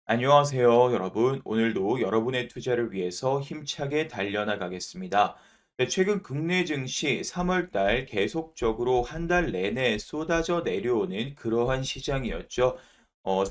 안녕하세요, 여러분. 오늘도 여러분의 투자를 위해서 힘차게 달려나가겠습니다. 네, 최근 국내 증시 3월 달 계속적으로 한 달 내내 쏟아져 내려오는 그러한 시장이었죠.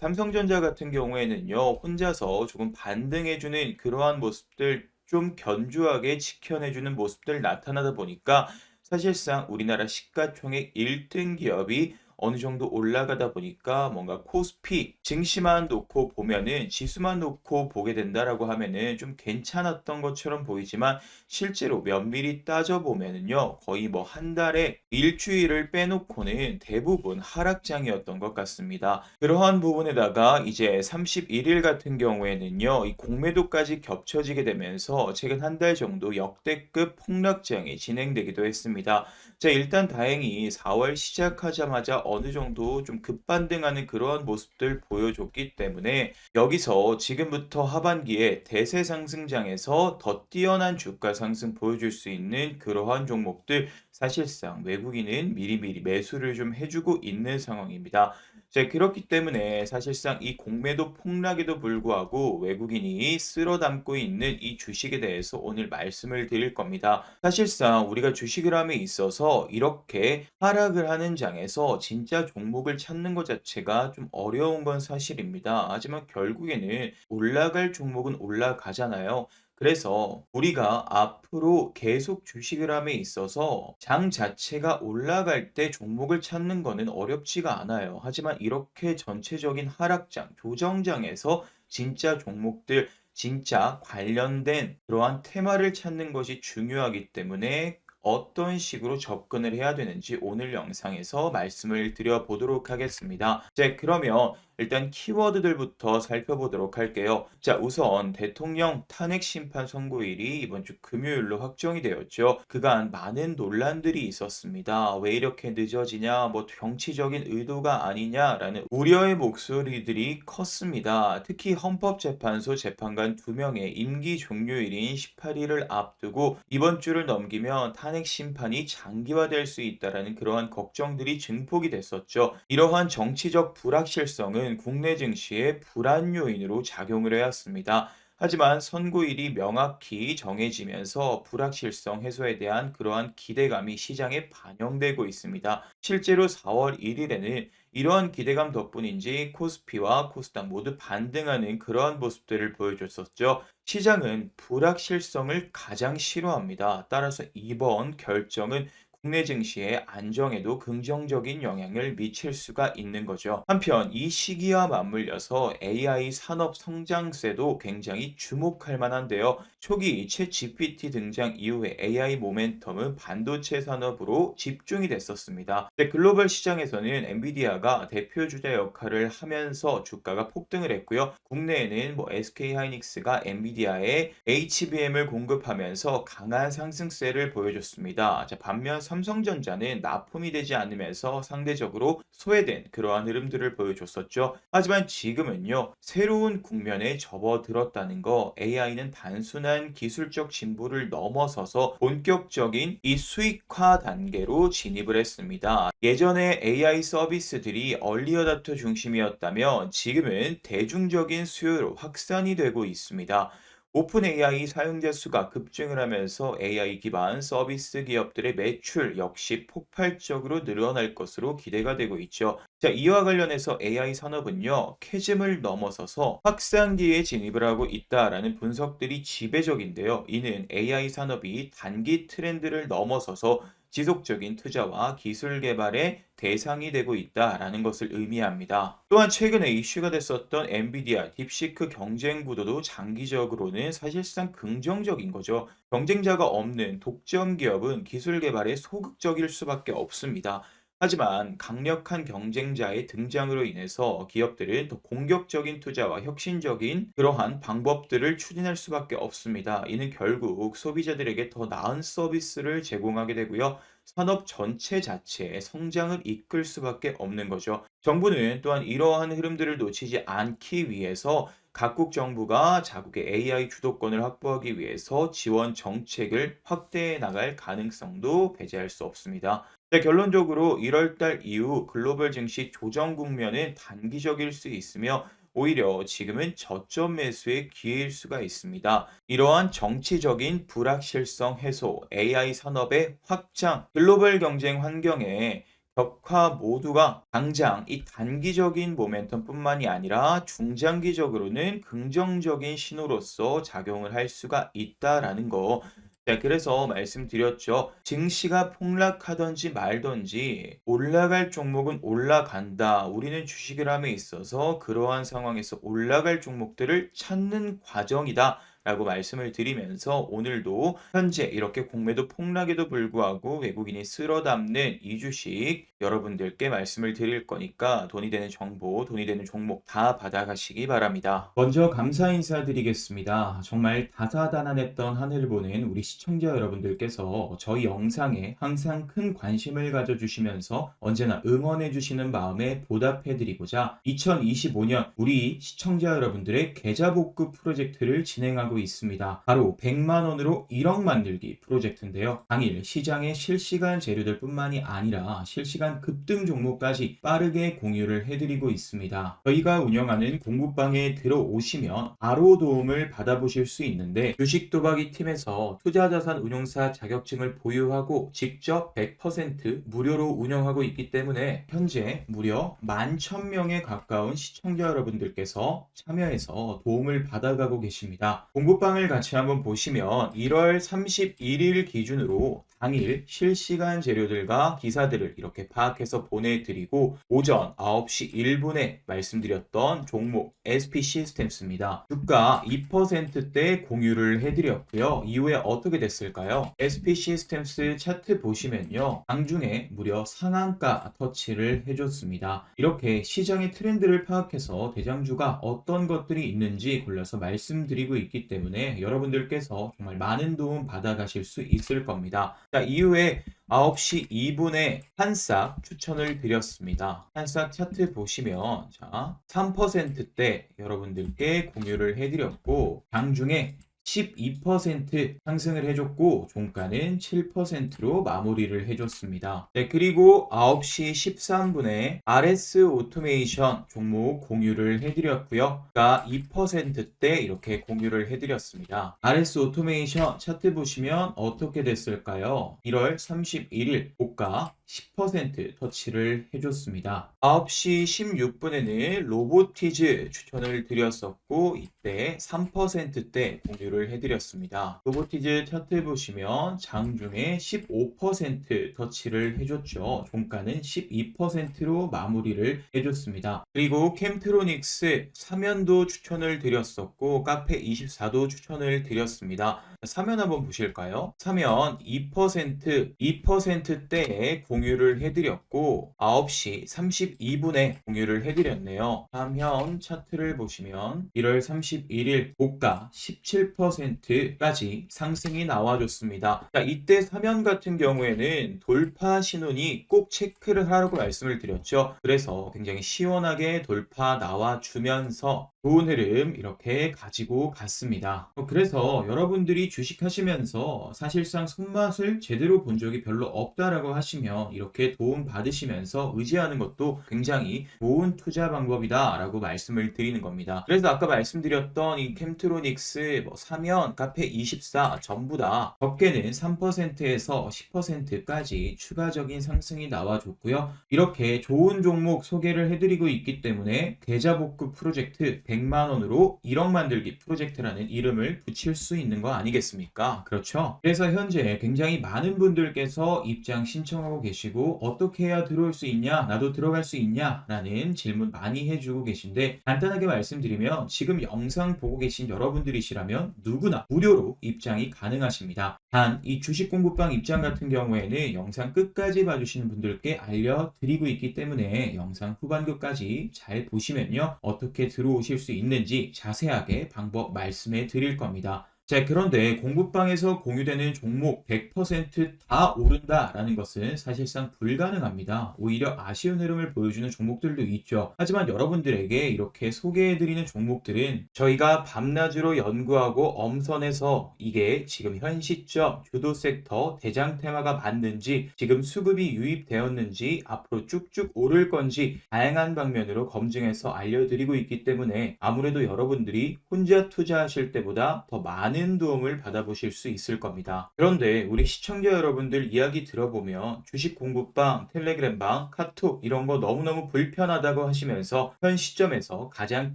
삼성전자 같은 경우에는요, 혼자서 조금 반등해주는 그러한 모습들, 좀 견조하게 지켜내주는 모습들 나타나다 보니까 사실상 우리나라 시가총액 1등 기업이 어느 정도 올라가다 보니까 뭔가 코스피 증시만 놓고 보면은 지수만 놓고 보게 된다라고 하면은 좀 괜찮았던 것처럼 보이지만 실제로 면밀히 따져 보면은요 거의 뭐 한 달에 일주일을 빼놓고는 대부분 하락장이었던 것 같습니다. 그러한 부분에다가 이제 31일 같은 경우에는요 이 공매도까지 겹쳐지게 되면서 최근 한 달 정도 역대급 폭락장이 진행되기도 했습니다. 자, 일단 다행히 4월 시작하자마자 어느 정도 좀 급반등하는 그러한 모습들 보여줬기 때문에 여기서 지금부터 하반기에 대세 상승장에서 더 뛰어난 주가 상승 보여줄 수 있는 그러한 종목들 사실상 외국인은 미리미리 매수를 좀 해주고 있는 상황입니다. 자, 그렇기 때문에 사실상 이 공매도 폭락에도 불구하고 외국인이 쓸어 담고 있는 이 주식에 대해서 오늘 말씀을 드릴 겁니다. 사실상 우리가 주식을 함에 있어서 이렇게 하락을 하는 장에서 진짜 종목을 찾는 것 자체가 좀 어려운 건 사실입니다. 하지만 결국에는 올라갈 종목은 올라가잖아요. 그래서 우리가 앞으로 계속 주식을 함에 있어서 장 자체가 올라갈 때 종목을 찾는 거는 어렵지가 않아요. 하지만 이렇게 전체적인 하락장, 조정장에서 진짜 종목들, 진짜 관련된 그러한 테마를 찾는 것이 중요하기 때문에 어떤 식으로 접근을 해야 되는지 오늘 영상에서 말씀을 드려보도록 하겠습니다. 자, 그러면 일단 키워드들부터 살펴보도록 할게요. 자, 우선 대통령 탄핵 심판 선고일이 이번 주 금요일로 확정이 되었죠. 그간 많은 논란들이 있었습니다. 왜 이렇게 늦어지냐, 뭐 정치적인 의도가 아니냐라는 우려의 목소리들이 컸습니다. 특히 헌법재판소 재판관 2명의 임기 종료일인 18일을 앞두고 이번 주를 넘기면 탄핵 심판이 장기화될 수 있다라는 그러한 걱정들이 증폭이 됐었죠. 이러한 정치적 불확실성은 국내 증시의 불안 요인으로 작용을 해왔습니다. 하지만 선고일이 명확히 정해지면서 불확실성 해소에 대한 그러한 기대감이 시장에 반영되고 있습니다. 실제로 4월 1일에는 이러한 기대감 덕분인지 코스피와 코스닥 모두 반등하는 그러한 모습들을 보여줬었죠. 시장은 불확실성을 가장 싫어합니다. 따라서 이번 결정은 국내 증시의 안정에도 긍정적인 영향을 미칠 수가 있는 거죠. 한편 이 시기와 맞물려서 AI 산업 성장세도 굉장히 주목할 만한데요. 초기 챗 GPT 등장 이후에 AI 모멘텀은 반도체 산업으로 집중이 됐었습니다. 글로벌 시장에서는 엔비디아가 대표 주자 역할을 하면서 주가가 폭등을 했고요. 국내에는 뭐 SK하이닉스가 엔비디아에 HBM을 공급하면서 강한 상승세를 보여줬습니다. 자, 반면 삼성전자는 납품이 되지 않으면서 상대적으로 소외된 그러한 흐름들을 보여줬었죠. 하지만 지금은요, 새로운 국면에 접어들었다는 거, AI는 단순한 기술적 진보를 넘어서서 본격적인 이 수익화 단계로 진입을 했습니다. 예전에 AI 서비스들이 얼리어답터 중심이었다면 지금은 대중적인 수요로 확산이 되고 있습니다. 오픈 AI 사용자 수가 급증을 하면서 AI 기반 서비스 기업들의 매출 역시 폭발적으로 늘어날 것으로 기대가 되고 있죠. 자, 이와 관련해서 AI 산업은요, 캐즘을 넘어서서 확산기에 진입을 하고 있다라는 분석들이 지배적인데요. 이는 AI 산업이 단기 트렌드를 넘어서서 지속적인 투자와 기술 개발의 대상이 되고 있다라는 것을 의미합니다. 또한 최근에 이슈가 됐었던 엔비디아, 딥시크 경쟁 구도도 장기적으로는 사실상 긍정적인 거죠. 경쟁자가 없는 독점 기업은 기술 개발에 소극적일 수밖에 없습니다. 하지만 강력한 경쟁자의 등장으로 인해서 기업들은 더 공격적인 투자와 혁신적인 그러한 방법들을 추진할 수밖에 없습니다. 이는 결국 소비자들에게 더 나은 서비스를 제공하게 되고요. 산업 전체 자체의 성장을 이끌 수밖에 없는 거죠. 정부는 또한 이러한 흐름들을 놓치지 않기 위해서 각국 정부가 자국의 AI 주도권을 확보하기 위해서 지원 정책을 확대해 나갈 가능성도 배제할 수 없습니다. 네, 결론적으로 1월 달 이후 글로벌 증시 조정 국면은 단기적일 수 있으며 오히려 지금은 저점 매수의 기회일 수가 있습니다. 이러한 정치적인 불확실성 해소, AI 산업의 확장, 글로벌 경쟁 환경에 격화 모두가 당장 이 단기적인 모멘텀뿐만이 아니라 중장기적으로는 긍정적인 신호로서 작용을 할 수가 있다라는 거. 자, 그래서 말씀드렸죠. 증시가 폭락하든지 말든지 올라갈 종목은 올라간다. 우리는 주식을 함에 있어서 그러한 상황에서 올라갈 종목들을 찾는 과정이다. 라고 말씀을 드리면서 오늘도 현재 이렇게 공매도 폭락에도 불구하고 외국인이 쓸어 담는 이 주식 여러분들께 말씀을 드릴 거니까 돈이 되는 정보, 돈이 되는 종목 다 받아가시기 바랍니다. 먼저 감사 인사드리겠습니다. 정말 다사다난했던 한 해를 보낸 우리 시청자 여러분들께서 저희 영상에 항상 큰 관심을 가져주시면서 언제나 응원해주시는 마음에 보답해드리고자 2025년 우리 시청자 여러분들의 계좌복구 프로젝트를 진행하고 있습니다. 바로 100만 원으로 1억 만들기 프로젝트인데요. 당일 시장의 실시간 재료들 뿐만이 아니라 실시간 급등 종목까지 빠르게 공유를 해드리고 있습니다. 저희가 운영하는 공부방에 들어오시면 바로 도움을 받아보실 수 있는데 주식 도박이 팀에서 투자자산 운용사 자격증을 보유하고 직접 100% 무료로 운영하고 있기 때문에 현재 무려 11,000명에 가까운 시청자 여러분들께서 참여해서 도움을 받아가고 계십니다. 공부방을 같이 한번 보시면 1월 31일 기준으로 당일 실시간 재료들과 기사들을 이렇게 파악해서 보내드리고 오전 9시 1분에 말씀드렸던 종목 SP 시스템스입니다. 주가 2%대 공유를 해드렸고요. 이후에 어떻게 됐을까요? SP 시스템스 차트 보시면요. 장중에 무려 상한가 터치를 해줬습니다. 이렇게 시장의 트렌드를 파악해서 대장주가 어떤 것들이 있는지 골라서 말씀드리고 있기 때문에 여러분들께서 정말 많은 도움 받아가실 수 있을 겁니다. 자, 이후에 9시 2분에 한싹 추천을 드렸습니다. 한싹 차트 보시면 자 3%대 여러분들께 공유를 해드렸고 장중에 12% 상승을 해줬고 종가는 7%로 마무리를 해줬습니다. 네, 그리고 9시 13분에 RS 오토메이션 종목 공유를 해드렸고요. 가 2%대 이렇게 공유를 해드렸습니다. RS 오토메이션 차트 보시면 어떻게 됐을까요? 1월 31일 고가 10% 터치를 해줬습니다. 9시 16분에는 로보티즈 추천을 드렸었고 이때 3%대 공유를 해드렸습니다. 로보티즈 차트 보시면 장중에 15% 터치를 해줬죠. 종가는 12%로 마무리를 해줬습니다. 그리고 캠트로닉스 사면도 추천을 드렸었고 카페24도 추천을 드렸습니다. 사면 한번 보실까요? 사면 2%대의 공유를 해드렸고 9시 32분에 공유를 해드렸네요. 사면 차트를 보시면 1월 31일 고가 17%까지 상승이 나와줬습니다. 자, 이때 사면 같은 경우에는 돌파 신호니 꼭 체크를 하라고 말씀을 드렸죠. 그래서 굉장히 시원하게 돌파 나와주면서 좋은 흐름 이렇게 가지고 갔습니다. 그래서 여러분들이 주식하시면서 사실상 손맛을 제대로 본 적이 별로 없다라고 하시면 이렇게 도움 받으시면서 의지하는 것도 굉장히 좋은 투자 방법이다 라고 말씀을 드리는 겁니다. 그래서 아까 말씀드렸던 이 캠트로닉스, 사면, 카페24 전부 다 적게는 3%에서 10%까지 추가적인 상승이 나와줬고요. 이렇게 좋은 종목 소개를 해드리고 있기 때문에 계좌복구 프로젝트 100만 원으로 1억 만들기 프로젝트라는 이름을 붙일 수 있는 거 아니겠습니까? 그렇죠? 그래서 현재 굉장히 많은 분들께서 입장 신청하고 계시고 어떻게 해야 들어올 수 있냐? 나도 들어갈 수 있냐? 라는 질문 많이 해주고 계신데 간단하게 말씀드리면 지금 영상 보고 계신 여러분들이시라면 누구나 무료로 입장이 가능하십니다. 단 이 주식 공부방 입장 같은 경우에는 영상 끝까지 봐주시는 분들께 알려드리고 있기 때문에 영상 후반부까지 잘 보시면요. 어떻게 들어오실 수 있는지 자세하게 방법 말씀해 드릴 겁니다. 자, 그런데 공부방에서 공유되는 종목 100%다 오른다라는 것은 사실상 불가능합니다. 오히려 아쉬운 흐름을 보여주는 종목들도 있죠. 하지만 여러분들에게 이렇게 소개해드리는 종목들은 저희가 밤낮으로 연구하고 엄선해서 이게 지금 현 시점 주도 섹터 대장 테마가 맞는지, 지금 수급이 유입되었는지, 앞으로 쭉쭉 오를 건지 다양한 방면으로 검증해서 알려드리고 있기 때문에 아무래도 여러분들이 혼자 투자하실 때보다 더 많은 도움을 받아보실 수 있을 겁니다. 그런데 우리 시청자 여러분들 이야기 들어보면 주식 공부방, 텔레그램방, 카톡 이런 거 너무너무 불편하다고 하시면서 현 시점에서 가장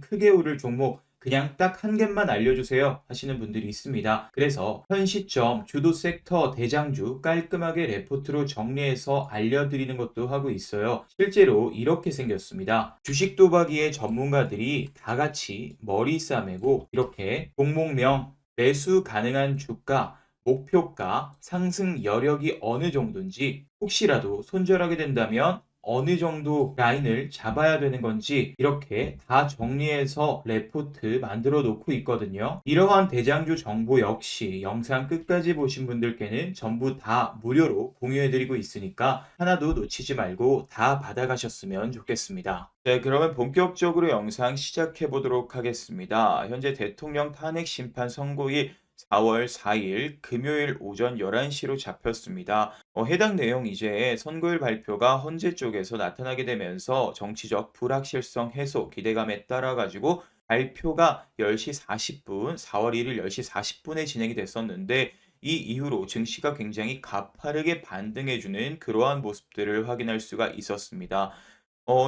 크게 오를 종목 그냥 딱 한 개만 알려주세요 하시는 분들이 있습니다. 그래서 현 시점 주도 섹터 대장주 깔끔하게 레포트로 정리해서 알려드리는 것도 하고 있어요. 실제로 이렇게 생겼습니다. 주식 도박이의 전문가들이 다 같이 머리 싸매고 이렇게 종목명, 매수 가능한 주가, 목표가, 상승 여력이 어느 정도인지 혹시라도 손절하게 된다면 어느 정도 라인을 잡아야 되는 건지 이렇게 다 정리해서 레포트 만들어 놓고 있거든요. 이러한 대장주 정보 역시 영상 끝까지 보신 분들께는 전부 다 무료로 공유해 드리고 있으니까 하나도 놓치지 말고 다 받아가셨으면 좋겠습니다. 네, 그러면 본격적으로 영상 시작해 보도록 하겠습니다. 현재 대통령 탄핵 심판 선고일 4월 4일 금요일 오전 11시로 잡혔습니다. 해당 내용 이제 선거일 발표가 헌재 쪽에서 나타나게 되면서 정치적 불확실성 해소 기대감에 따라 가지고 발표가 10시 40분, 4월 1일 10시 40분에 진행이 됐었는데 이 이후로 증시가 굉장히 가파르게 반등해주는 그러한 모습들을 확인할 수가 있었습니다.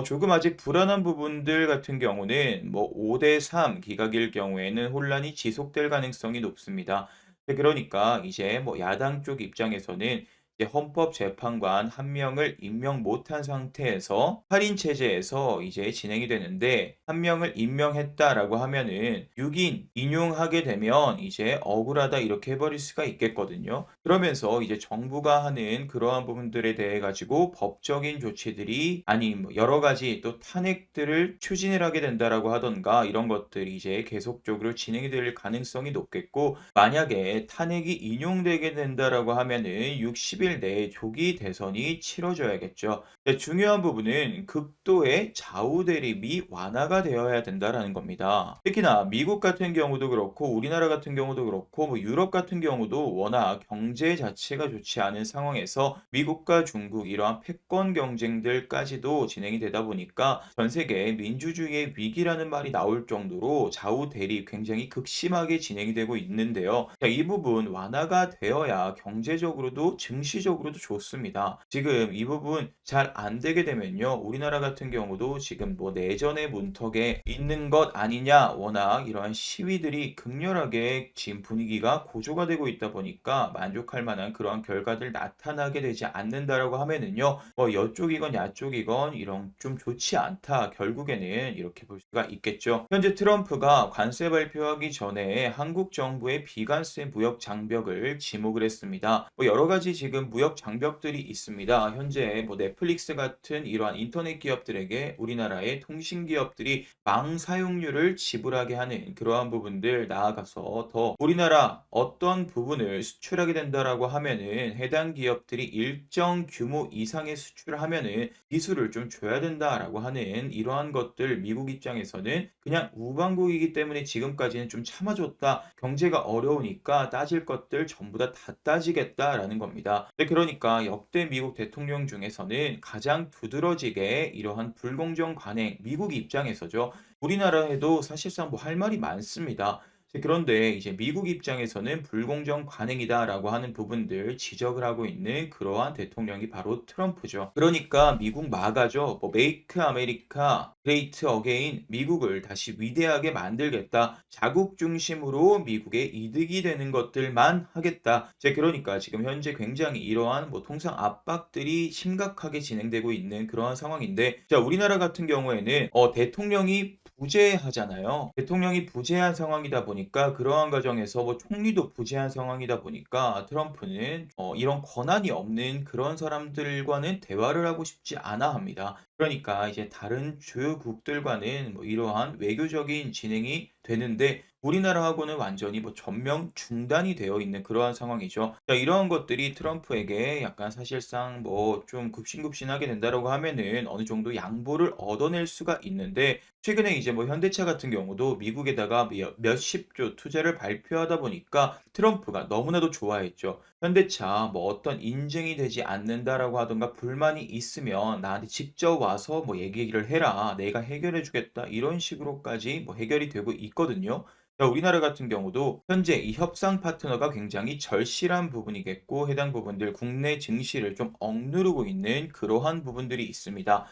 조금 아직 불안한 부분들 같은 경우는 뭐 5대 3 기각일 경우에는 혼란이 지속될 가능성이 높습니다. 그러니까 이제 뭐 야당 쪽 입장에서는 이제 헌법재판관 한 명을 임명 못한 상태에서 8인 체제에서 이제 진행이 되는데 한 명을 임명했다라고 하면은 6인 인용하게 되면 이제 억울하다 이렇게 해버릴 수가 있겠거든요. 그러면서 이제 정부가 하는 그러한 부분들에 대해 가지고 법적인 조치들이 아니 뭐 여러 가지 또 탄핵들을 추진을 하게 된다라고 하던가 이런 것들이 이제 계속적으로 진행이 될 가능성이 높겠고 만약에 탄핵이 인용되게 된다라고 하면은 60일 내에 조기 대선이 치러져야겠죠. 근데 중요한 부분은 극도의 좌우 대립이 완화가 되어야 된다라는 겁니다. 특히나 미국 같은 경우도 그렇고 우리나라 같은 경우도 그렇고 뭐 유럽 같은 경우도 워낙 경제 자체가 좋지 않은 상황에서 미국과 중국 이러한 패권 경쟁들까지도 진행이 되다 보니까 전 세계 민주주의의 위기라는 말이 나올 정도로 좌우 대립 굉장히 극심하게 진행이 되고 있는데요. 자, 이 부분 완화가 되어야 경제적으로도 증시적으로도 좋습니다. 지금 이 부분 잘 안 되게 되면요. 우리나라 같은 경우도 지금 뭐 내전의 문턱에 있는 것 아니냐 워낙 이러한 시위들이 극렬하게 지금 분위기가 고조가 되고 있다 보니까 만족할 만한 그러한 결과들 나타나게 되지 않는다라고 하면은요. 뭐 여쪽이건 야쪽이건 이런 좀 좋지 않다. 결국에는 이렇게 볼 수가 있겠죠. 현재 트럼프가 관세 발표하기 전에 한국 정부의 비관세 무역 장벽을 지목을 했습니다. 뭐 여러 가지 지금 무역 장벽들이 있습니다. 현재 뭐 넷플릭스 같은 이러한 인터넷 기업들에게 우리나라의 통신 기업들이 망 사용료를 지불하게 하는 그러한 부분들 나아가서 더 우리나라 어떤 부분을 수출하게 된다라고 하면은 해당 기업들이 일정 규모 이상의 수출을 하면은 기술을 좀 줘야 된다라고 하는 이러한 것들 미국 입장에서는 그냥 우방국이기 때문에 지금까지는 좀 참아줬다. 경제가 어려우니까 따질 것들 전부 다 따지겠다라는 겁니다. 그러니까 역대 미국 대통령 중에서는 가장 두드러지게 이러한 불공정 관행 미국 입장에서죠. 우리나라에도 사실상 뭐 할 말이 많습니다. 그런데 이제 미국 입장에서는 불공정 관행이다라고 하는 부분들 지적을 하고 있는 그러한 대통령이 바로 트럼프죠. 그러니까 미국 마가죠. 뭐 메이크 아메리카 그레이트 어게인 미국을 다시 위대하게 만들겠다. 자국 중심으로 미국의 이득이 되는 것들만 하겠다. 그러니까 지금 현재 굉장히 이러한 뭐 통상 압박들이 심각하게 진행되고 있는 그러한 상황인데 자, 우리나라 같은 경우에는 대통령이 부재하잖아요. 대통령이 부재한 상황이다 보니까 그러한 과정에서 뭐 총리도 부재한 상황이다 보니까 트럼프는 이런 권한이 없는 그런 사람들과는 대화를 하고 싶지 않아 합니다. 그러니까 이제 다른 주요국들과는 뭐 이러한 외교적인 진행이 되는데 우리나라하고는 완전히 뭐 전면 중단이 되어 있는 그러한 상황이죠. 자, 이러한 것들이 트럼프에게 약간 사실상 뭐 좀 급신급신하게 된다라고 하면은 어느 정도 양보를 얻어낼 수가 있는데 최근에 이제 뭐 현대차 같은 경우도 미국에다가 몇십 조 투자를 발표하다 보니까 트럼프가 너무나도 좋아했죠. 현대차 뭐 어떤 인증이 되지 않는다라고 하던가 불만이 있으면 나한테 직접 와서 뭐 얘기를 해라. 내가 해결해 주겠다. 이런 식으로까지 뭐 해결이 되고 있거든요. 자, 우리나라 같은 경우도 현재 이 협상 파트너가 굉장히 절실한 부분이겠고 해당 부분들 국내 증시를 좀 억누르고 있는 그러한 부분들이 있습니다.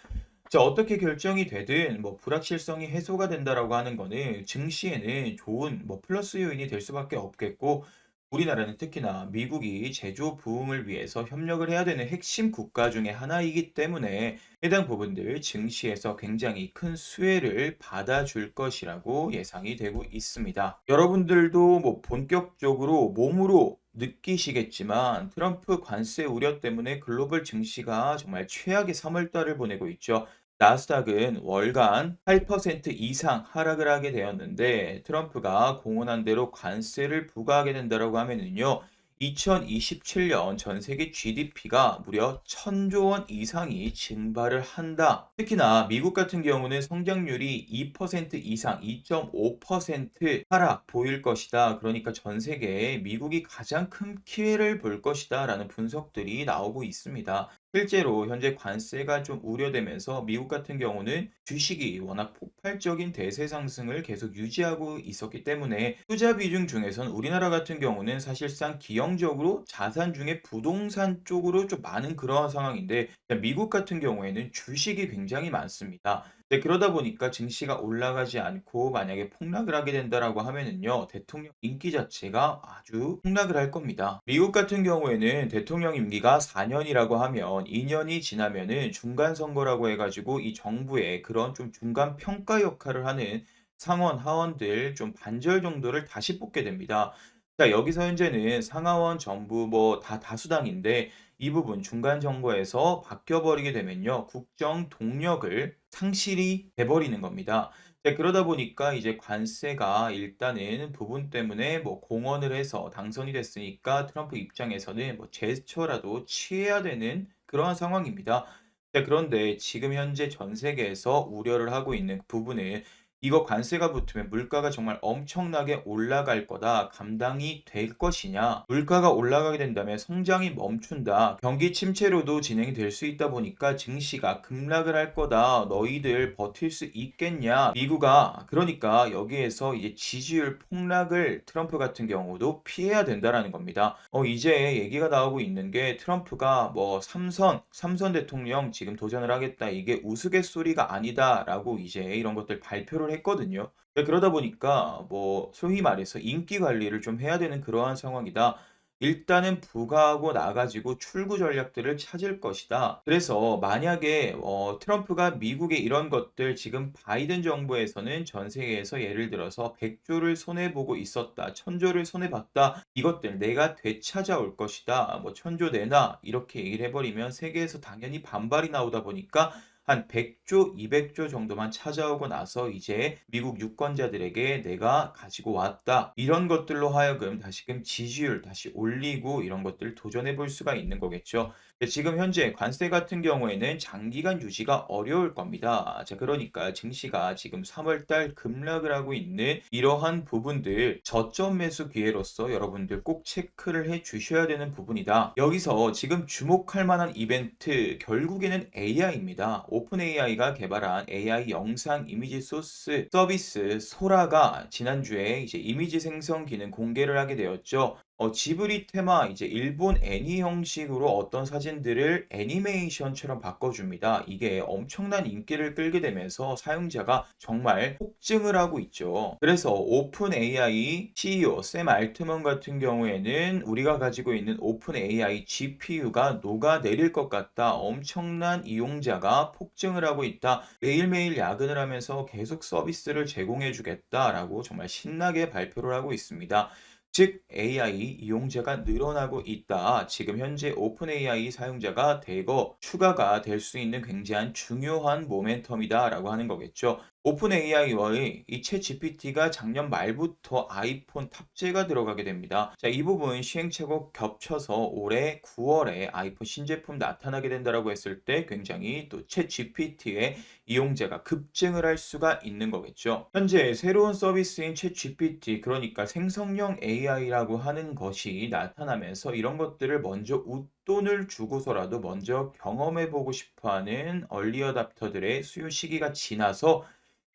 자, 어떻게 결정이 되든 뭐 불확실성이 해소가 된다라고 하는 거는 증시에는 좋은 뭐 플러스 요인이 될 수밖에 없겠고 우리나라는 특히나 미국이 제조 부흥을 위해서 협력을 해야 되는 핵심 국가 중에 하나이기 때문에 해당 부분들 증시에서 굉장히 큰 수혜를 받아줄 것이라고 예상이 되고 있습니다. 여러분들도 뭐 본격적으로 몸으로 느끼시겠지만 트럼프 관세 우려 때문에 글로벌 증시가 정말 최악의 3월 달을 보내고 있죠. 나스닥은 월간 8% 이상 하락을 하게 되었는데 트럼프가 공언한 대로 관세를 부과하게 된다라고 하면은요. 2027년 전 세계 GDP가 무려 1000조 원 이상이 증발을 한다. 특히나 미국 같은 경우는 성장률이 2% 이상, 2.5% 하락 보일 것이다. 그러니까 전 세계에 미국이 가장 큰 기회를 볼 것이다라는 분석들이 나오고 있습니다. 실제로 현재 관세가 좀 우려되면서 미국 같은 경우는 주식이 워낙 폭발적인 대세 상승을 계속 유지하고 있었기 때문에 투자 비중 중에선 우리나라 같은 경우는 사실상 기형적으로 자산 중에 부동산 쪽으로 좀 많은 그러한 상황인데 미국 같은 경우에는 주식이 굉장히 많습니다. 네, 그러다 보니까 증시가 올라가지 않고 만약에 폭락을 하게 된다라고 하면은요, 대통령 인기 자체가 아주 폭락을 할 겁니다. 미국 같은 경우에는 대통령 임기가 4년이라고 하면 2년이 지나면은 중간 선거라고 해가지고 이 정부의 그런 좀 중간 평가 역할을 하는 상원, 하원들 좀 반절 정도를 다시 뽑게 됩니다. 자, 여기서 현재는 상하원 정부 뭐 다 다수당인데 이 부분 중간 선거에서 바뀌어 버리게 되면요. 국정 동력을 상실이 돼 버리는 겁니다. 네, 그러다 보니까 이제 관세가 일단은 부분 때문에 뭐 공언을 해서 당선이 됐으니까 트럼프 입장에서는 뭐 제스처라도 취해야 되는 그러한 상황입니다. 네, 그런데 지금 현재 전 세계에서 우려를 하고 있는 부분은 이거 관세가 붙으면 물가가 정말 엄청나게 올라갈 거다. 감당이 될 것이냐? 물가가 올라가게 된다면 성장이 멈춘다. 경기 침체로도 진행이 될 수 있다 보니까 증시가 급락을 할 거다. 너희들 버틸 수 있겠냐? 미국아, 그러니까 여기에서 이제 지지율 폭락을 트럼프 같은 경우도 피해야 된다라는 겁니다. 이제 얘기가 나오고 있는 게 트럼프가 뭐 삼선 대통령 지금 도전을 하겠다. 이게 우스갯소리가 아니다라고 이제 이런 것들 발표를 했거든요. 네, 그러다 보니까 뭐 소위 말해서 인기 관리를 좀 해야 되는 그러한 상황이다. 일단은 부과하고 나가지고 출구 전략들을 찾을 것이다. 그래서 만약에 트럼프가 미국의 이런 것들 지금 바이든 정부에서는 전 세계에서 예를 들어서 100조를 손해보고 있었다. 1000조를 손해봤다. 이것들 내가 되찾아올 것이다. 뭐 1000조 내놔. 이렇게 얘기를 해버리면 세계에서 당연히 반발이 나오다 보니까 한 100조, 200조 정도만 찾아오고 나서 이제 미국 유권자들에게 내가 가지고 왔다. 이런 것들로 하여금 다시금 지지율 다시 올리고 이런 것들을 도전해 볼 수가 있는 거겠죠. 근데 지금 현재 관세 같은 경우에는 장기간 유지가 어려울 겁니다. 자, 그러니까 증시가 지금 3월 달 급락을 하고 있는 이러한 부분들 저점 매수 기회로서 여러분들 꼭 체크를 해 주셔야 되는 부분이다. 여기서 지금 주목할 만한 이벤트 결국에는 AI입니다. 오픈 AI가 개발한 AI 영상 이미지 소스 서비스 소라가 지난주에 이제 이미지 생성 기능 공개를 하게 되었죠. 지브리 테마 이제 일본 애니 형식으로 어떤 사진들을 애니메이션처럼 바꿔줍니다. 이게 엄청난 인기를 끌게 되면서 사용자가 정말 폭증을 하고 있죠. 그래서 오픈 AI CEO 샘 알트먼 같은 경우에는 우리가 가지고 있는 오픈 AI GPU가 녹아내릴 것 같다. 엄청난 이용자가 폭증을 하고 있다. 매일매일 야근을 하면서 계속 서비스를 제공해 주겠다라고 정말 신나게 발표를 하고 있습니다. 즉 AI 이용자가 늘어나고 있다. 지금 현재 오픈 AI 사용자가 대거 추가가 될 수 있는 굉장한 중요한 모멘텀이다라고 하는 거겠죠. 오픈 AI와의 이 챗 GPT가 작년 말부터 아이폰 탑재가 들어가게 됩니다. 자, 이 부분 시행착오 겹쳐서 올해 9월에 아이폰 신제품 나타나게 된다라고 했을 때 굉장히 또 챗 GPT의 이용자가 급증을 할 수가 있는 거겠죠. 현재 새로운 서비스인 챗 GPT, 그러니까 생성형 AI라고 하는 것이 나타나면서 이런 것들을 먼저 웃돈을 주고서라도 먼저 경험해 보고 싶어 하는 얼리 어답터들의 수요 시기가 지나서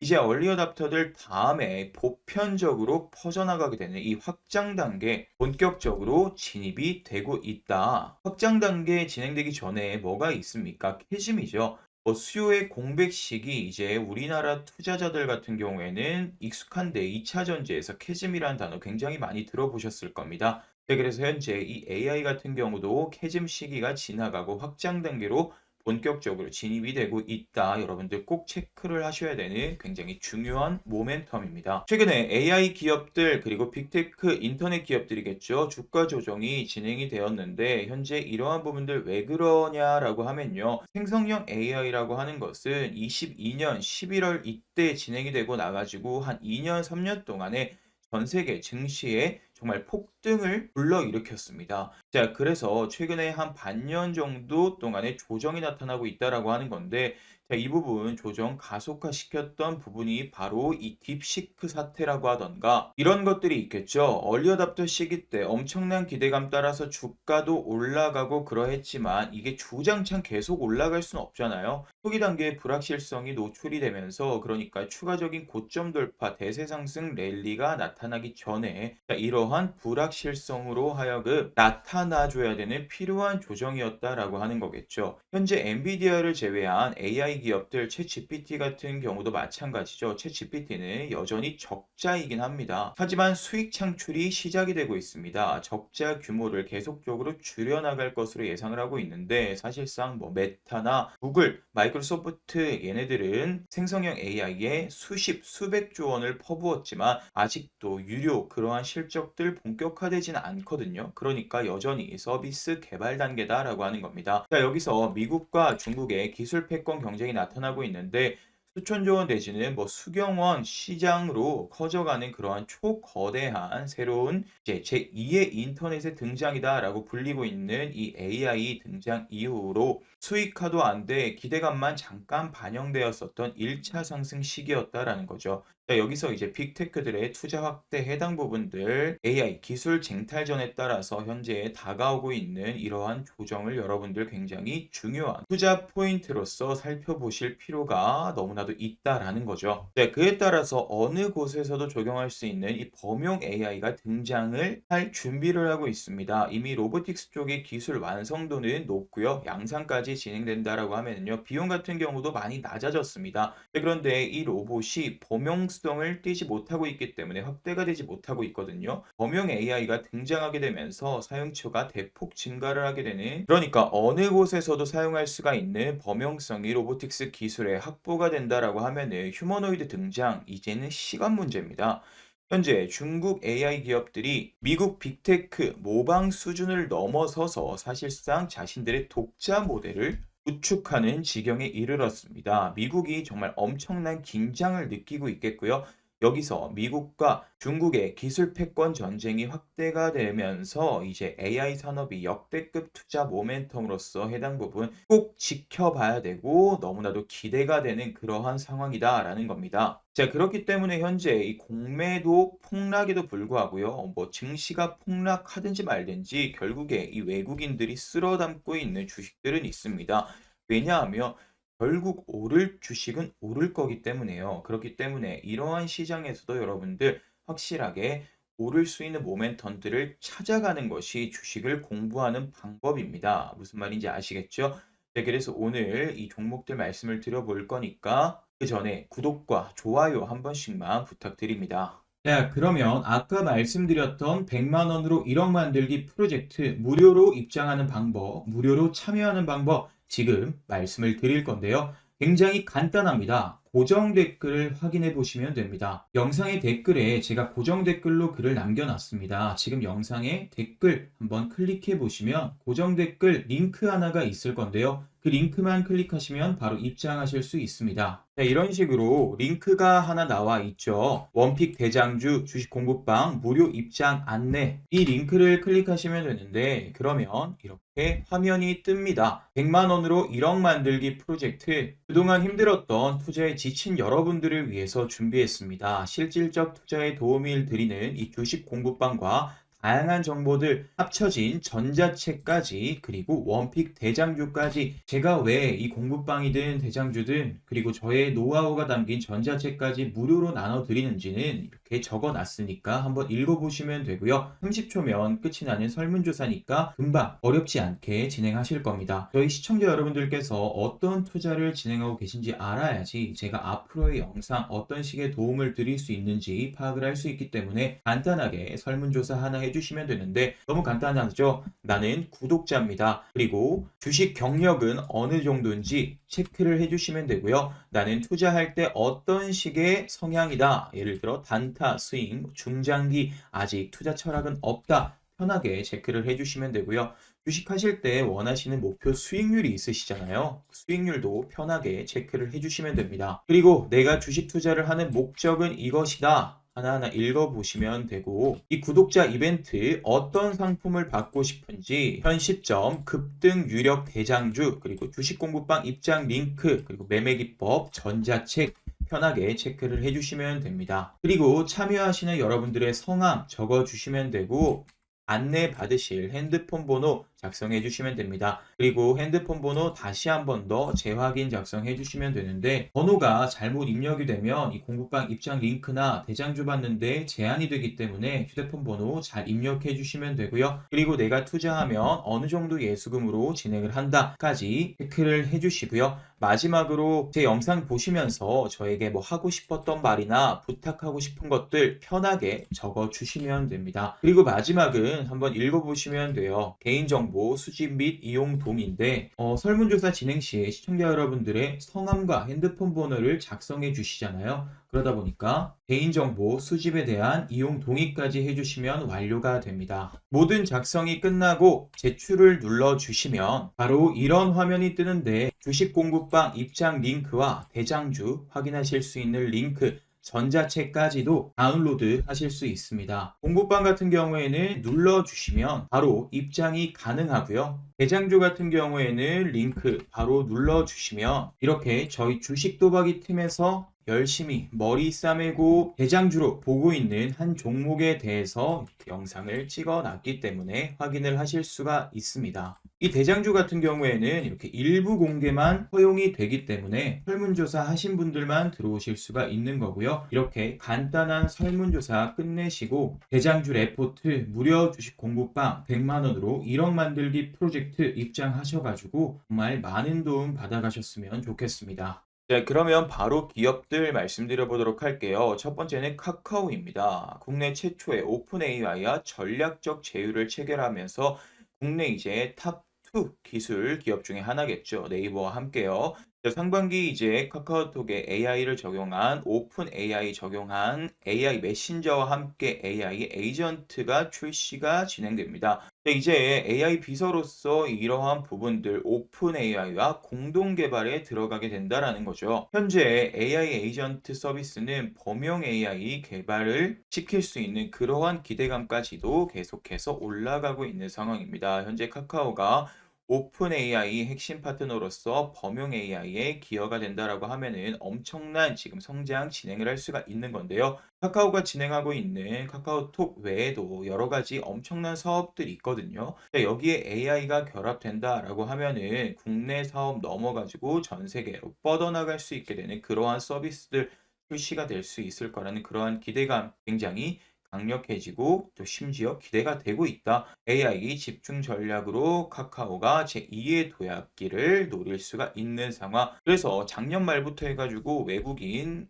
이제 얼리 어답터들 다음에 보편적으로 퍼져나가게 되는 이 확장 단계 본격적으로 진입이 되고 있다. 확장 단계 진행되기 전에 뭐가 있습니까? 캐즘이죠. 수요의 공백 시기 이제 우리나라 투자자들 같은 경우에는 익숙한데 2차 전지에서 캐즘이라는 단어 굉장히 많이 들어보셨을 겁니다. 네, 그래서 현재 이 AI 같은 경우도 캐즘 시기가 지나가고 확장 단계로 본격적으로 진입이 되고 있다. 여러분들 꼭 체크를 하셔야 되는 굉장히 중요한 모멘텀입니다. 최근에 AI 기업들 그리고 빅테크 인터넷 기업들이겠죠. 주가 조정이 진행이 되었는데 현재 이러한 부분들 왜 그러냐라고 하면요. 생성형 AI라고 하는 것은 22년 11월 이때 진행이 되고 나가지고 한 2년 3년 동안에 전 세계 증시에 정말 폭등을 불러일으켰습니다. 자, 그래서 최근에 한 반년 정도 동안에 조정이 나타나고 있다라고 하는 건데, 자, 이 부분 조정 가속화시켰던 부분이 바로 이 딥시크 사태라고 하던가 이런 것들이 있겠죠. 얼리 어답터 시기 때 엄청난 기대감 따라서 주가도 올라가고 그러했지만 이게 주장창 계속 올라갈 수는 없잖아요. 초기 단계에 불확실성이 노출이 되면서 그러니까 추가적인 고점 돌파 대세 상승 랠리가 나타나기 전에 자, 이러한 불확실성으로 하여금 나타나줘야 되는 필요한 조정이었다라고 하는 거겠죠. 현재 엔비디아를 제외한 AI 기업들 챗 GPT 같은 경우도 마찬가지죠. 챗 GPT는 여전히 적자이긴 합니다. 하지만 수익 창출이 시작이 되고 있습니다. 적자 규모를 계속적으로 줄여나갈 것으로 예상을 하고 있는데 사실상 뭐 메타나 구글, 마이크로소프트 얘네들은 생성형 AI에 수십, 수백조 원을 퍼부었지만 아직도 유료 그러한 실적들 본격화되지는 않거든요. 그러니까 여전히 서비스 개발 단계다라고 하는 겁니다. 자, 여기서 미국과 중국의 기술 패권 경쟁이 나타나고 있는데 수천조 원 내지는 뭐 수경원 시장으로 커져가는 그러한 초거대한 새로운 이제 제2의 인터넷의 등장이다라고 불리고 있는 이 AI 등장 이후로 수익화도 안 돼 기대감만 잠깐 반영되었었던 1차 상승 시기였다라는 거죠. 자, 여기서 이제 빅테크들의 투자 확대 해당 부분들 AI 기술 쟁탈전에 따라서 현재 다가오고 있는 이러한 조정을 여러분들 굉장히 중요한 투자 포인트로서 살펴보실 필요가 너무나도 있다라는 거죠. 네, 그에 따라서 어느 곳에서도 적용할 수 있는 이 범용 AI가 등장을 할 준비를 하고 있습니다. 이미 로보틱스 쪽의 기술 완성도는 높고요. 양산까지 진행된다라고 하면요. 비용 같은 경우도 많이 낮아졌습니다. 네, 그런데 이 로봇이 범용성을 띠지 못하고 있기 때문에 확대가 되지 못하고 있거든요. 범용 AI가 등장하게 되면서 사용처가 대폭 증가를 하게 되는 그러니까 어느 곳에서도 사용할 수가 있는 범용성이 로보틱스 기술에 확보가 된다라고 하면은 휴머노이드 등장 이제는 시간 문제입니다. 현재 중국 AI 기업들이 미국 빅테크 모방 수준을 넘어서서 사실상 자신들의 독자 모델을 구축하는 지경에 이르렀습니다. 미국이 정말 엄청난 긴장을 느끼고 있겠고요. 여기서 미국과 중국의 기술 패권 전쟁이 확대가 되면서 이제 AI 산업이 역대급 투자 모멘텀으로서 해당 부분 꼭 지켜봐야 되고 너무나도 기대가 되는 그러한 상황이다라는 겁니다. 자, 그렇기 때문에 현재 이 공매도 폭락에도 불구하고요. 뭐 증시가 폭락하든지 말든지 결국에 이 외국인들이 쓸어 담고 있는 주식들은 있습니다. 왜냐하면 결국 오를 주식은 오를 거기 때문에요. 그렇기 때문에 이러한 시장에서도 여러분들 확실하게 오를 수 있는 모멘텀들을 찾아가는 것이 주식을 공부하는 방법입니다. 무슨 말인지 아시겠죠? 네, 그래서 오늘 이 종목들 말씀을 드려볼 거니까 그 전에 구독과 좋아요 한 번씩만 부탁드립니다. 자, 그러면 아까 말씀드렸던 100만 원으로 1억 만들기 프로젝트 무료로 입장하는 방법, 무료로 참여하는 방법 지금 말씀을 드릴 건데요. 굉장히 간단합니다. 고정 댓글을 확인해 보시면 됩니다. 영상의 댓글에 제가 고정 댓글로 글을 남겨놨습니다. 지금 영상의 댓글 한번 클릭해 보시면 고정 댓글 링크 하나가 있을 건데요. 그 링크만 클릭하시면 바로 입장하실 수 있습니다. 자, 이런 식으로 링크가 하나 나와 있죠. 원픽 대장주 주식 공부방 무료 입장 안내. 이 링크를 클릭하시면 되는데 그러면 이렇게 화면이 뜹니다. 100만 원으로 1억 만들기 프로젝트. 그동안 힘들었던 투자에 지친 여러분들을 위해서 준비했습니다. 실질적 투자에 도움을 드리는 이 주식 공부방과 다양한 정보들 합쳐진 전자책까지 그리고 원픽 대장주까지 제가 왜 이 공부방이든 대장주든 그리고 저의 노하우가 담긴 전자책까지 무료로 나눠드리는지는 이렇게 적어놨으니까 한번 읽어보시면 되고요. 30초면 끝이 나는 설문조사니까 금방 어렵지 않게 진행하실 겁니다. 저희 시청자 여러분들께서 어떤 투자를 진행하고 계신지 알아야지 제가 앞으로의 영상 어떤 식의 도움을 드릴 수 있는지 파악을 할 수 있기 때문에 간단하게 설문조사 하나 해주시면 되는데 너무 간단하죠? 나는 구독자입니다. 그리고 주식 경력은 어느 정도인지 체크를 해주시면 되고요. 나는 투자할 때 어떤 식의 성향이다. 예를 들어 단타, 스윙, 중장기, 아직 투자 철학은 없다. 편하게 체크를 해주시면 되고요. 주식하실 때 원하시는 목표 수익률이 있으시잖아요. 수익률도 편하게 체크를 해주시면 됩니다. 그리고 내가 주식 투자를 하는 목적은 이것이다. 하나하나 읽어보시면 되고 이 구독자 이벤트 어떤 상품을 받고 싶은지 현 시점 급등 유력 대장주 그리고 주식 공부방 입장 링크 그리고 매매 기법 전자책 편하게 체크를 해주시면 됩니다. 그리고 참여하시는 여러분들의 성함 적어주시면 되고 안내 받으실 핸드폰 번호 작성해 주시면 됩니다. 그리고 핸드폰 번호 다시 한 번 더 재확인 작성해 주시면 되는데 번호가 잘못 입력이 되면 이 공부방 입장 링크나 대장주 받는데 제한이 되기 때문에 휴대폰 번호 잘 입력해 주시면 되고요. 그리고 내가 투자하면 어느 정도 예수금으로 진행을 한다까지 체크를 해 주시고요. 마지막으로 제 영상 보시면서 저에게 뭐 하고 싶었던 말이나 부탁하고 싶은 것들 편하게 적어 주시면 됩니다. 그리고 마지막은 한번 읽어보시면 돼요. 개인정보 수집 및 이용 동의인데 설문조사 진행 시에 시청자 여러분들의 성함과 핸드폰 번호를 작성해 주시잖아요. 그러다 보니까 개인정보 수집에 대한 이용 동의까지 해주시면 완료가 됩니다. 모든 작성이 끝나고 제출을 눌러주시면 바로 이런 화면이 뜨는데 주식 공부방 입장 링크와 대장주 확인하실 수 있는 링크 전자책까지도 다운로드 하실 수 있습니다. 공부방 같은 경우에는 눌러주시면 바로 입장이 가능하고요. 대장주 같은 경우에는 링크 바로 눌러주시면 이렇게 저희 주식 도박이 팀에서 열심히 머리 싸매고 대장주로 보고 있는 한 종목에 대해서 영상을 찍어 놨기 때문에 확인을 하실 수가 있습니다. 이 대장주 같은 경우에는 이렇게 일부 공개만 허용이 되기 때문에 설문조사 하신 분들만 들어오실 수가 있는 거고요. 이렇게 간단한 설문조사 끝내시고 대장주 레포트 무료 주식 공부방 100만 원으로 1억 만들기 프로젝트 입장하셔가지고 정말 많은 도움 받아가셨으면 좋겠습니다. 네, 그러면 바로 기업들 말씀드려 보도록 할게요. 첫 번째는 카카오입니다. 국내 최초의 오픈 AI와 전략적 제휴를 체결하면서 국내 이제 탑2 기술 기업 중에 하나겠죠. 네이버와 함께요. 상반기 이제 카카오톡에 AI를 적용한 오픈 AI 적용한 AI 메신저와 함께 AI 에이전트가 출시가 진행됩니다. 이제 AI 비서로서 이러한 부분들 오픈 AI와 공동 개발에 들어가게 된다라는 거죠. 현재 AI 에이전트 서비스는 범용 AI 개발을 시킬 수 있는 그러한 기대감까지도 계속해서 올라가고 있는 상황입니다. 현재 카카오가 오픈 AI 핵심 파트너로서 범용 AI에 기여가 된다라고 하면은 엄청난 지금 성장 진행을 할 수가 있는 건데요. 카카오가 진행하고 있는 카카오톡 외에도 여러 가지 엄청난 사업들이 있거든요. 여기에 AI가 결합된다라고 하면은 국내 사업 넘어가지고 전 세계로 뻗어나갈 수 있게 되는 그러한 서비스들 출시가 될 수 있을 거라는 그러한 기대감 굉장히 강력해지고 또 심지어 기대가 되고 있다. AI 집중 전략으로 카카오가 제2의 도약기를 노릴 수가 있는 상황. 그래서 작년 말부터 해가지고 외국인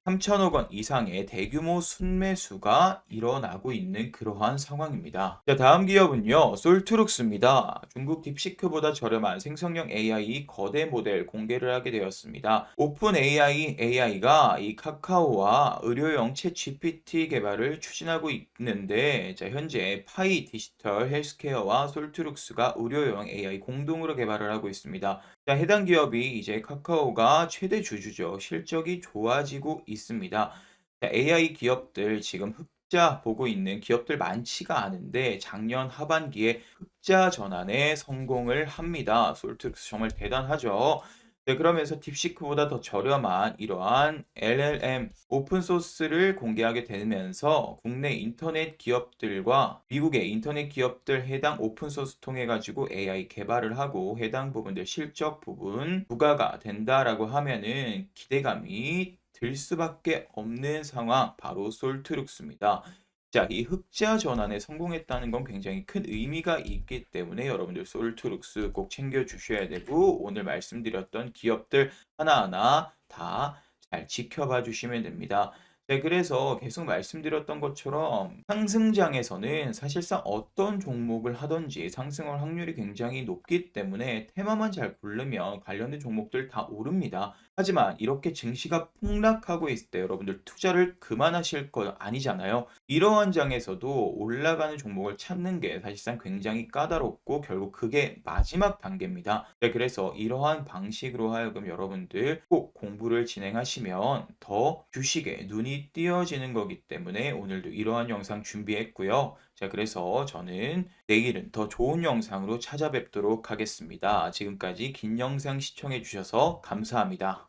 3천억 원 이상의 대규모 순매수가 일어나고 있는 그러한 상황입니다. 자, 다음 기업은요, 솔트룩스입니다. 중국 딥시크보다 저렴한 생성형 AI 거대 모델 공개를 하게 되었습니다. 오픈 AI가 이 카카오와 의료용 챗 GPT 개발을 추진하고 있는데, 자, 현재 파이 디지털 헬스케어와 솔트룩스가 의료용 AI 공동으로 개발을 하고 있습니다. 자, 해당 기업이 이제 카카오가 최대 주주죠. 실적이 좋아지고 있습니다. 자, AI 기업들 지금 흑자 보고 있는 기업들 많지가 않은데 작년 하반기에 흑자 전환에 성공을 합니다. 솔트룩스 정말 대단하죠. 네, 그러면서 딥시크보다 더 저렴한 이러한 LLM 오픈소스를 공개하게 되면서 국내 인터넷 기업들과 미국의 인터넷 기업들 해당 오픈소스 통해 가지고 AI 개발을 하고 해당 부분들 실적 부분 부과가 된다라고 하면은 기대감이 들 수밖에 없는 상황 바로 솔트룩스입니다. 자, 이 흑자 전환에 성공했다는 건 굉장히 큰 의미가 있기 때문에 여러분들 솔트룩스 꼭 챙겨 주셔야 되고 오늘 말씀드렸던 기업들 하나하나 다 잘 지켜봐 주시면 됩니다. 네, 그래서 계속 말씀드렸던 것처럼 상승장에서는 사실상 어떤 종목을 하든지 상승할 확률이 굉장히 높기 때문에 테마만 잘 고르면 관련된 종목들 다 오릅니다. 하지만 이렇게 증시가 폭락하고 있을 때 여러분들 투자를 그만하실 거 아니잖아요. 이러한 장에서도 올라가는 종목을 찾는 게 사실상 굉장히 까다롭고 결국 그게 마지막 단계입니다. 네, 그래서 이러한 방식으로 하여금 여러분들 꼭 공부를 진행하시면 더 주식에 눈이 띄어지는 거기 때문에 오늘도 이러한 영상 준비했고요. 자, 그래서 저는 내일은 더 좋은 영상으로 찾아뵙도록 하겠습니다. 지금까지 긴 영상 시청해 주셔서 감사합니다.